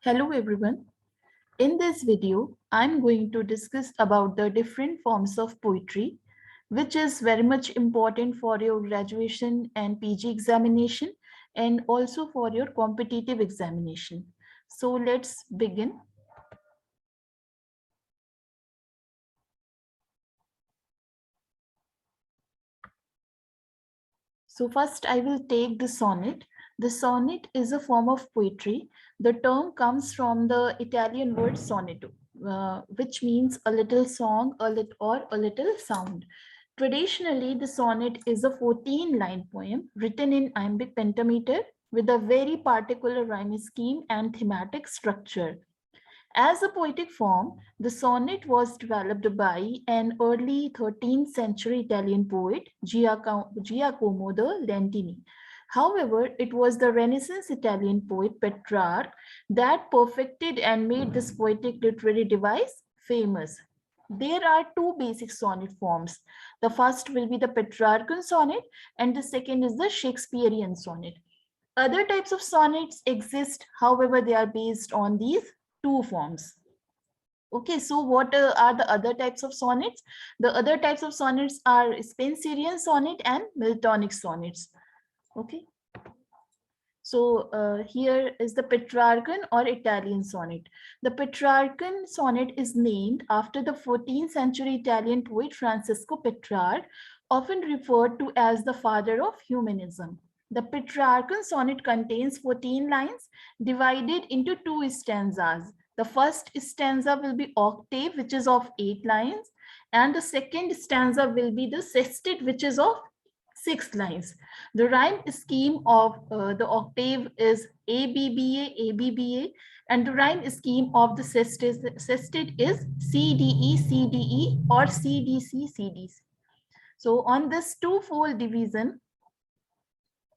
Hello everyone. In this video, I'm going to discuss about the different forms of poetry, which is very much important for your graduation and PG examination and also for your competitive examination. So let's begin. So first I will take the sonnet. The sonnet is a form of poetry. The term comes from the Italian word sonetto, which means a little song or a little sound. Traditionally, the sonnet is a 14-line poem written in iambic pentameter with a very particular rhyme scheme and thematic structure. As a poetic form, the sonnet was developed by an early 13th century Italian poet, Giacomo da Lentini. However, it was the Renaissance Italian poet Petrarch that perfected and made this poetic literary device famous. There are two basic sonnet forms. The first will be the Petrarchan sonnet, and the second is the Shakespearean sonnet. Other types of sonnets exist, however, they are based on these two forms. Okay, so what are the other types of sonnets? The other types of sonnets are Spenserian sonnet and Miltonic sonnets. Okay, so here is the Petrarchan or Italian sonnet. The Petrarchan sonnet is named after the 14th century Italian poet Francesco Petrarch, often referred to as the father of humanism. The Petrarchan sonnet contains 14 lines divided into two stanzas. The first stanza will be octave, which is of 8 lines, and the second stanza will be the sestet, which is of 6 lines. The rhyme scheme of the octave is ABBA, ABBA, and the rhyme scheme of the sestet is CDE, CDE, or CDC, CDC. So on this twofold division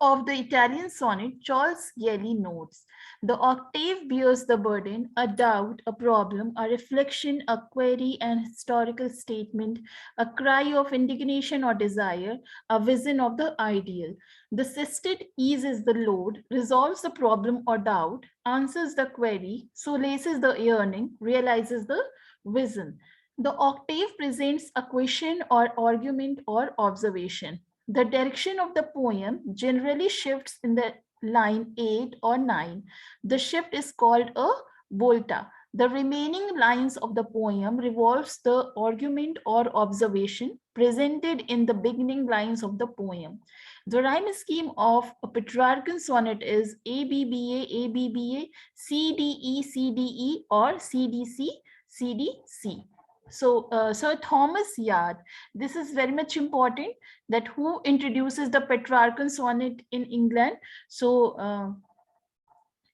of the Italian sonnet, Charles Gelli notes, the octave bears the burden, a doubt, a problem, a reflection, a query, an historical statement, a cry of indignation or desire, a vision of the ideal. The sestet eases the load, resolves the problem or doubt, answers the query, solaces the yearning, realizes the vision. The octave presents a question or argument or observation. The direction of the poem generally shifts in the line 8 or 9. The shift is called a volta. The remaining lines of the poem revolves the argument or observation presented in the beginning lines of the poem. The rhyme scheme of a Petrarchan sonnet is ABBA, ABBA, CDE, CDE, or CDC, CDC. So, Sir Thomas Yard, this is very much important, that who introduces the Petrarchan sonnet in England. So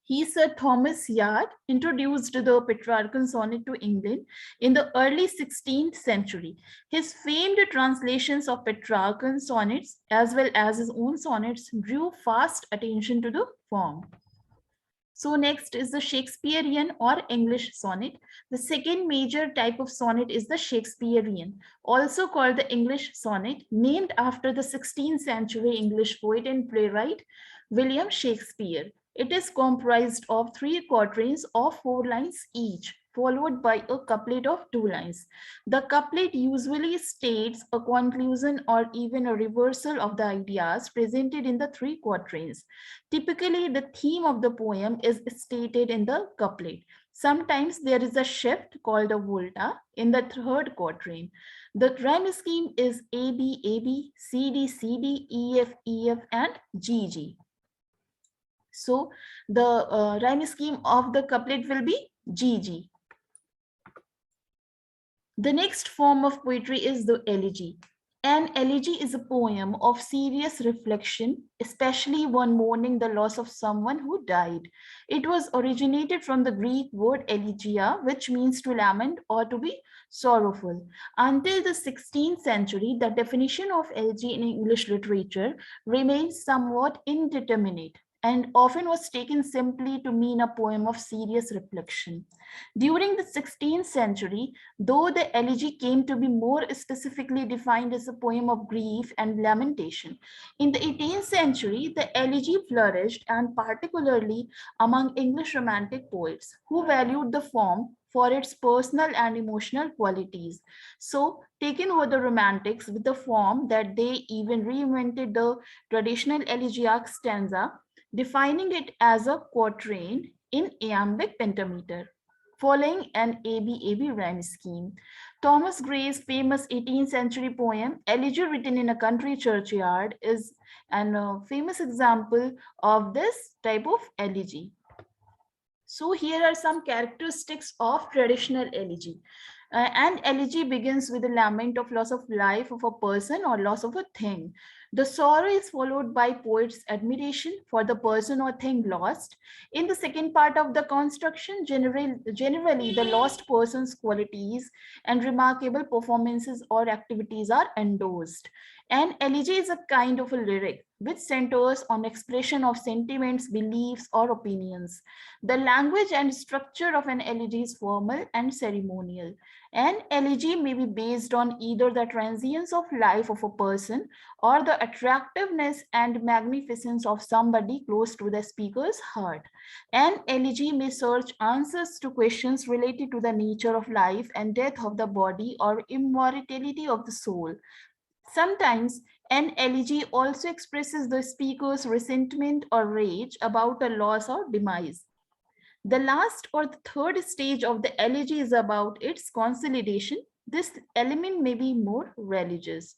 he, Sir Thomas Yard, introduced the Petrarchan sonnet to England in the early 16th century. His famed translations of Petrarchan sonnets as well as his own sonnets drew fast attention to the form. So next is the Shakespearean or English sonnet. The second major type of sonnet is the Shakespearean, also called the English sonnet, named after the 16th century English poet and playwright William Shakespeare. It is comprised of 3 quatrains of 4 lines each, followed by a couplet of 2 lines. The couplet usually states a conclusion or even a reversal of the ideas presented in the 3 quatrains. Typically, the theme of the poem is stated in the couplet. Sometimes there is a shift called a volta in the third quatrain. The rhyme scheme is AB, AB, CD, CD, EF, EF, and GG. So the rhyme scheme of the couplet will be GG. The next form of poetry is the elegy. An elegy is a poem of serious reflection, especially one mourning the loss of someone who died. It was originated from the Greek word elegia, which means to lament or to be sorrowful. Until the 16th century, the definition of elegy in English literature remains somewhat indeterminate. and often was taken simply to mean a poem of serious reflection. During the 16th century, though the elegy came to be more specifically defined as a poem of grief and lamentation, in the 18th century, the elegy flourished, and particularly among English Romantic poets who valued the form for its personal and emotional qualities. So, taken over the Romantics with the form that they even reinvented the traditional elegiac stanza, defining it as a quatrain in iambic pentameter, following an ABAB rhyme scheme. Thomas Gray's famous 18th century poem, Elegy Written in a Country Churchyard, is a famous example of this type of elegy. So here are some characteristics of traditional elegy. An elegy begins with a lament of loss of life of a person or loss of a thing. The sorrow is followed by poet's admiration for the person or thing lost. In the second part of the construction, generally the lost person's qualities and remarkable performances or activities are endorsed. An elegy is a kind of a lyric which centers on expression of sentiments, beliefs, or opinions. The language and structure of an elegy is formal and ceremonial. An elegy may be based on either the transience of life of a person or the attractiveness and magnificence of somebody close to the speaker's heart. An elegy may search answers to questions related to the nature of life and death of the body or immortality of the soul. Sometimes an elegy also expresses the speaker's resentment or rage about a loss or demise. The last or the third stage of the elegy is about its consolidation. This element may be more religious.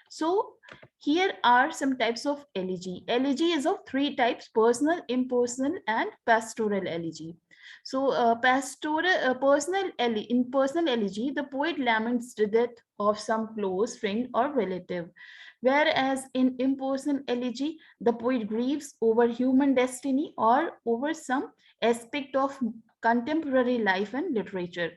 So here are some types of elegy. Elegy is of three types: personal, impersonal, and pastoral elegy. So in personal elegy, the poet laments the death of some close friend or relative. Whereas in impersonal elegy, the poet grieves over human destiny or over some aspect of contemporary life and literature.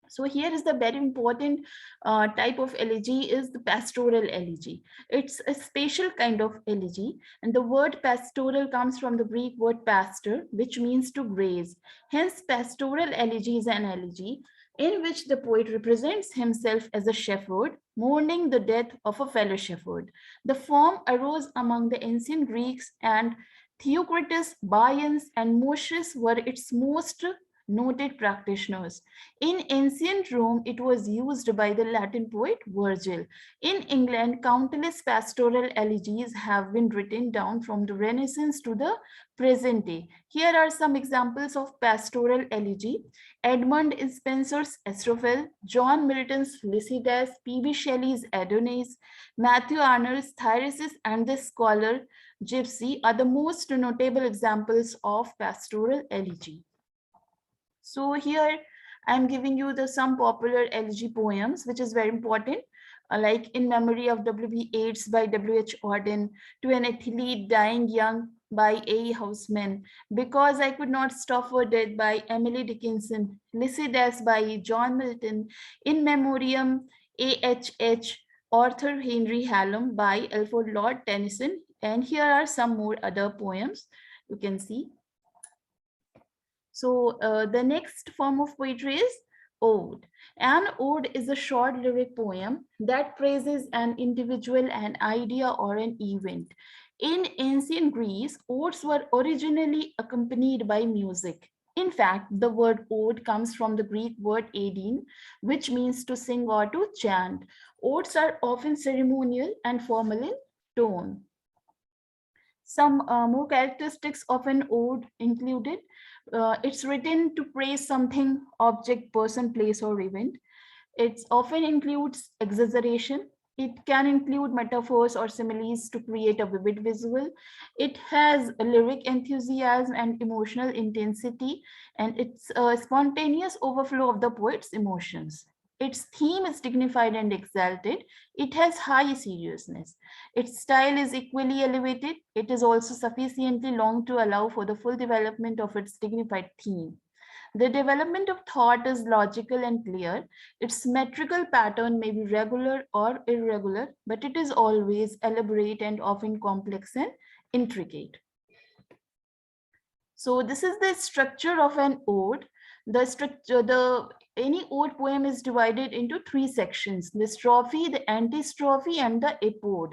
So here is the very important type of elegy is the pastoral elegy. It's a special kind of elegy, and the word pastoral comes from the Greek word pastor, which means to graze. Hence, pastoral elegy is an elegy in which the poet represents himself as a shepherd, mourning the death of a fellow shepherd. The form arose among the ancient Greeks, and Theocritus, Bias, and Moses were its most noted practitioners. In ancient Rome, it was used by the Latin poet Virgil. In England, countless pastoral elegies have been written down from the Renaissance to the present day. Here are some examples of pastoral elegy: Edmund Spenser's Astrophel, John Milton's Lycidas, P.B. Shelley's Adonais, Matthew Arnold's Thyrsis, and the scholar Gypsy are the most notable examples of pastoral elegy. So here I'm giving you some popular elegy poems, which is very important, like In Memory of W.B. Yeats by W.H. Auden, To an Athlete Dying Young by A. Houseman, Because I Could Not Stop for Death by Emily Dickinson, Lycidas by John Milton, In Memoriam A.H.H. Arthur Henry Hallam by Alfred Lord Tennyson. And here are some more other poems you can see. So the next form of poetry is ode. An ode is a short lyric poem that praises an individual, an idea, or an event. In ancient Greece, odes were originally accompanied by music. In fact, the word ode comes from the Greek word aidin, which means to sing or to chant. Odes are often ceremonial and formal in tone. Some more characteristics of an ode included: it's written to praise something, object, person, place, or event. It often includes exaggeration. It can include metaphors or similes to create a vivid visual. It has a lyric enthusiasm and emotional intensity, and it's a spontaneous overflow of the poet's emotions. Its theme is dignified and exalted. It has high seriousness. Its style is equally elevated. It is also sufficiently long to allow for the full development of its dignified theme. The development of thought is logical and clear. Its metrical pattern may be regular or irregular, but it is always elaborate and often complex and intricate. So this is the structure of an ode. Any ode poem is divided into three sections: the strophe, the antistrophe, and the epode.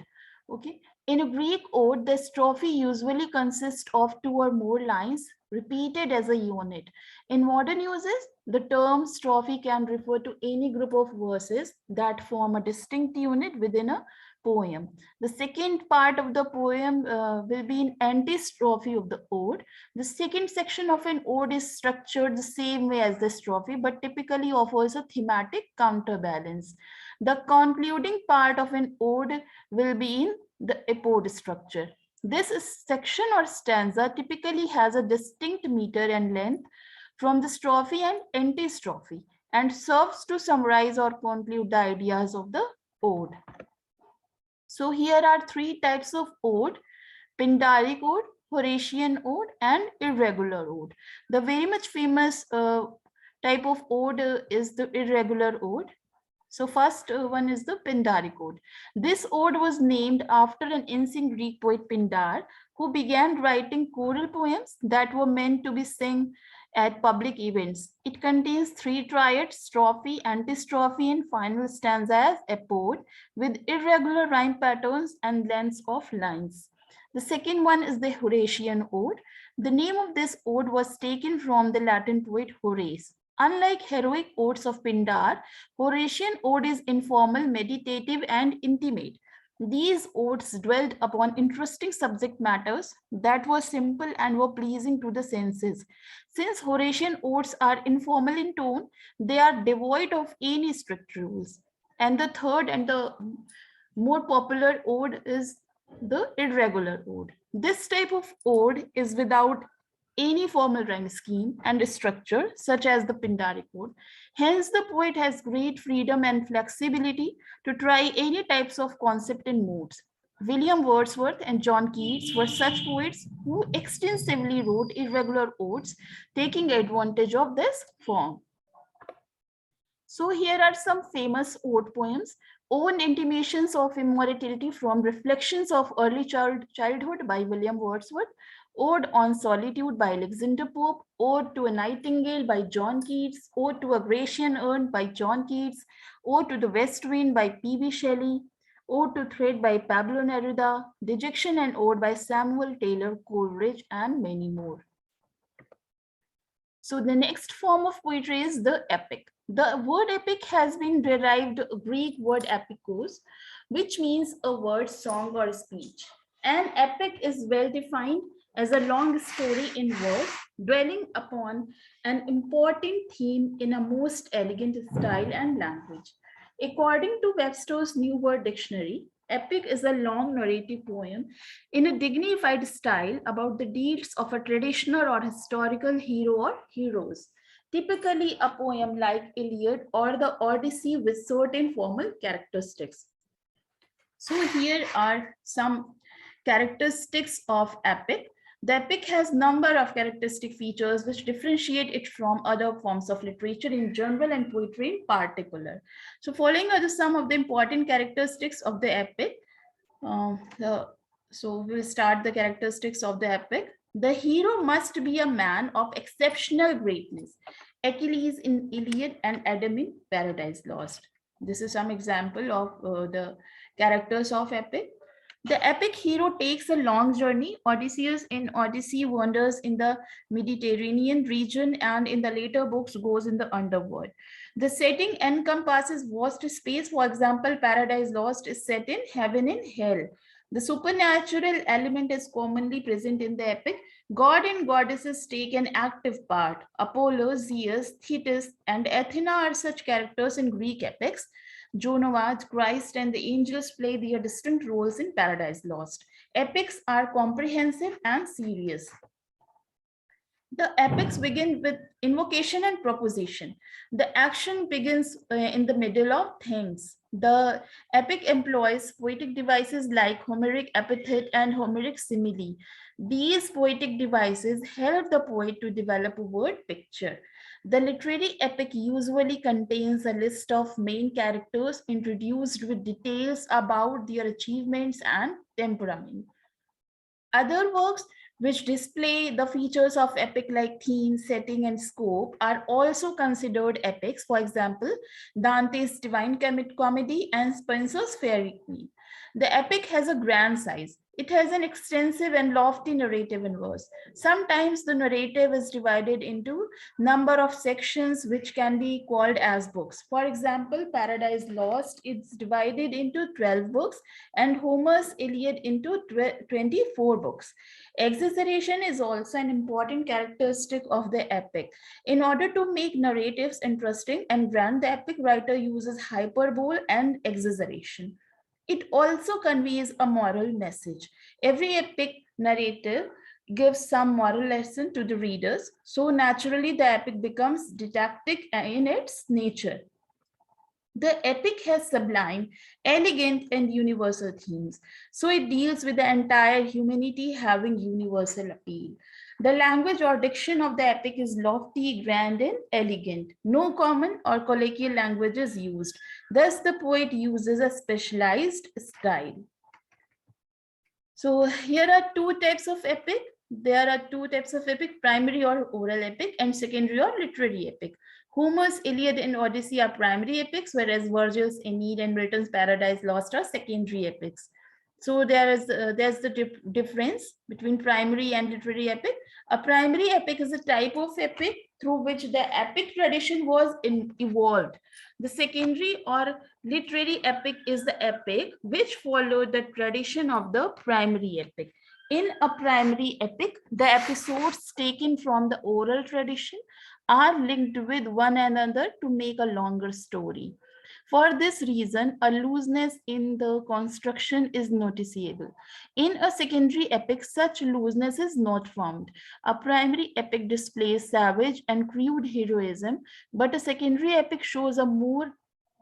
Okay. In a Greek ode, the strophe usually consists of two or more lines repeated as a unit. In modern uses, the term strophe can refer to any group of verses that form a distinct unit within a poem. The second part of the poem will be an antistrophe of the ode. The second section of an ode is structured the same way as the strophe, but typically offers a thematic counterbalance. The concluding part of an ode will be in the epode structure. This section or stanza typically has a distinct meter and length from the strophe and antistrophe and serves to summarize or conclude the ideas of the ode. So here are three types of ode: Pindaric ode, Horatian ode, and irregular ode. The very much famous type of ode is the irregular ode. So first one is the Pindaric ode. This ode was named after an ancient Greek poet Pindar, who began writing choral poems that were meant to be sung at public events. It contains three triads: strophe, antistrophe, and final stanza as epode, with irregular rhyme patterns and lengths of lines. The second one is the Horatian ode. The name of this ode was taken from the Latin poet Horace. Unlike heroic odes of Pindar, Horatian ode is informal, meditative, and intimate. These odes dwelled upon interesting subject matters that were simple and were pleasing to the senses. Since Horatian odes are informal in tone, they are devoid of any strict rules. And the third and the more popular ode is the irregular ode. This type of ode is without any formal rhyme scheme and structure, such as the Pindaric ode. Hence, the poet has great freedom and flexibility to try any types of concept and moods. William Wordsworth and John Keats were such poets who extensively wrote irregular odes, taking advantage of this form. So here are some famous ode poems: Own Intimations of Immortality from Reflections of Early Childhood by William Wordsworth, Ode on Solitude by Alexander Pope, Ode to a Nightingale by John Keats, Ode to a Grecian Urn by John Keats, Ode to the West Wind by P.B. Shelley, Ode to Thread by Pablo Neruda, Dejection and Ode by Samuel Taylor Coleridge, and many more. So the next form of poetry is the epic. The word epic has been derived Greek word epikos, which means a word, song, or speech. An epic is well defined as a long story in verse, dwelling upon an important theme in a most elegant style and language. According to Webster's New Word Dictionary, epic is a long narrative poem in a dignified style about the deeds of a traditional or historical hero or heroes. Typically, a poem like Iliad or the Odyssey with certain formal characteristics. So here are some characteristics of epic. The epic has number of characteristic features which differentiate it from other forms of literature in general and poetry in particular. So following are some of the important characteristics of the epic. So we'll start the characteristics of the epic. The hero must be a man of exceptional greatness. Achilles in Iliad and Adam in Paradise Lost. This is some example of the characters of epic. The epic hero takes a long journey. Odysseus in Odyssey wanders in the Mediterranean region and in the later books goes in the underworld. The setting encompasses vast space. For example, Paradise Lost is set in heaven and hell. The supernatural element is commonly present in the epic. God and goddesses take an active part. Apollo, Zeus, Thetis, and Athena are such characters in Greek epics. Juno, Christ, and the angels play their distinct roles in Paradise Lost. Epics are comprehensive and serious. The epics begin with invocation and proposition. The action begins in the middle of things. The epic employs poetic devices like Homeric epithet and Homeric simile. These poetic devices help the poet to develop a word picture. The literary epic usually contains a list of main characters introduced with details about their achievements and temperament. Other works which display the features of epic like theme, setting, and scope, are also considered epics. For example, Dante's Divine Comedy and Spenser's Fairy Queen. The epic has a grand size. It has an extensive and lofty narrative in verse. Sometimes the narrative is divided into number of sections which can be called as books. For example, Paradise Lost is divided into 12 books and Homer's Iliad into 24 books. Exaggeration is also an important characteristic of the epic. In order to make narratives interesting and grand, the epic writer uses hyperbole and exaggeration. It also conveys a moral message. Every epic narrative gives some moral lesson to the readers, so naturally the epic becomes didactic in its nature. The epic has sublime, elegant, and universal themes. So it deals with the entire humanity having universal appeal. The language or diction of the epic is lofty, grand, and elegant. No common or colloquial language is used. Thus, the poet uses a specialized style. So here are two types of epic. There are two types of epic, primary or oral epic and secondary or literary epic. Homer's Iliad and Odyssey are primary epics, whereas Virgil's Aeneid and Milton's Paradise Lost are secondary epics. So there's the difference between primary and literary epic. A primary epic is a type of epic through which the epic tradition was evolved. The secondary or literary epic is the epic which followed the tradition of the primary epic. In a primary epic, the episodes taken from the oral tradition are linked with one another to make a longer story. For this reason, a looseness in the construction is noticeable. In a secondary epic, such looseness is not found. A primary epic displays savage and crude heroism, but a secondary epic shows a more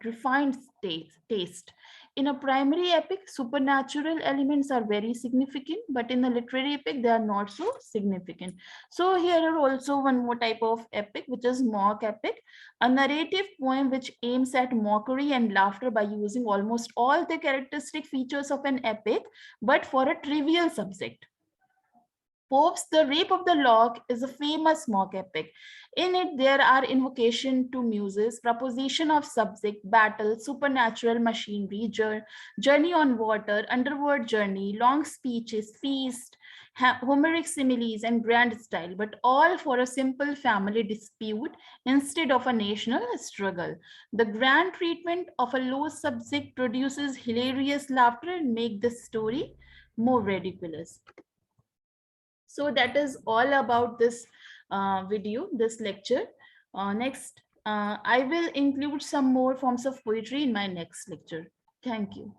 refined taste. In a primary epic, supernatural elements are very significant, but in the literary epic, they are not so significant. So here are also one more type of epic, which is mock epic, a narrative poem which aims at mockery and laughter by using almost all the characteristic features of an epic, but for a trivial subject. Pope's The Rape of the Lock is a famous mock epic. In it, there are invocation to muses, proposition of subject, battle, supernatural machinery, journey on water, underworld journey, long speeches, feast, Homeric similes, and grand style, but all for a simple family dispute instead of a national struggle. The grand treatment of a low subject produces hilarious laughter and make the story more ridiculous. So that is all about this this lecture. Next, I will include some more forms of poetry in my next lecture. Thank you.